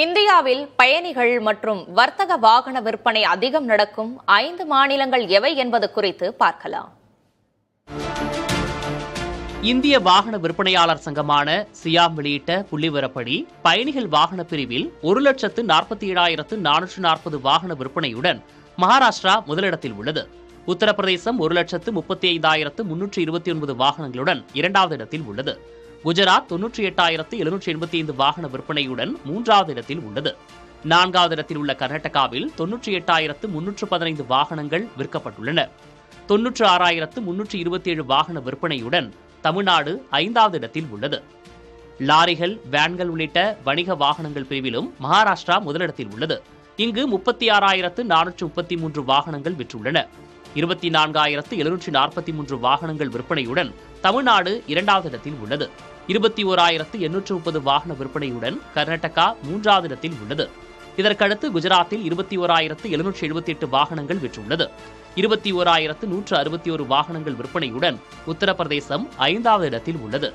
இந்தியாவில் பயணிகள் மற்றும் வர்த்தக வாகன விற்பனை அதிகம் நடக்கும் 5 மாநிலங்கள் எவை என்பது குறித்து பார்க்கலாம். இந்திய வாகன விற்பனையாளர் சங்கமான சியாம் வெளியிட்ட புள்ளிவிவரப்படி பயணிகள் வாகன பிரிவில் 1,47,440 வாகன விற்பனையுடன் மகாராஷ்டிரா முதலிடத்தில் உள்ளது. உத்தரப்பிரதேசம் 1,35,329 வாகனங்களுடன் இரண்டாவது இடத்தில் உள்ளது. குஜராத் 98,785 வாகன விற்பனையுடன் மூன்றாவது இடத்தில் உள்ளது. நான்காவது இடத்தில் உள்ள கர்நாடகாவில் 98,315 வாகனங்கள் விற்கப்பட்டுள்ளன. 96,327 வாகன விற்பனையுடன் தமிழ்நாடு ஐந்தாவது இடத்தில் உள்ளது. லாரிகள், வேன்கள் உள்ளிட்ட வணிக வாகனங்கள் பிரிவிலும் மகாராஷ்டிரா முதலிடத்தில் உள்ளது. இங்கு 36,433 வாகனங்கள் விற்றுள்ளன. 24,743 வாகனங்கள் விற்பனையுடன் தமிழ்நாடு இரண்டாவது இடத்தில் உள்ளது. 21,830 வாகன விற்பனையுடன் கர்நாடகா மூன்றாவது இடத்தில் உள்ளது. இதற்கடுத்து குஜராத்தில் 21,778 வாகனங்கள் விற்றுள்ளது. 21,161 வாகனங்கள் விற்பனையுடன் உத்தரப்பிரதேசம் ஐந்தாவது இடத்தில் உள்ளது.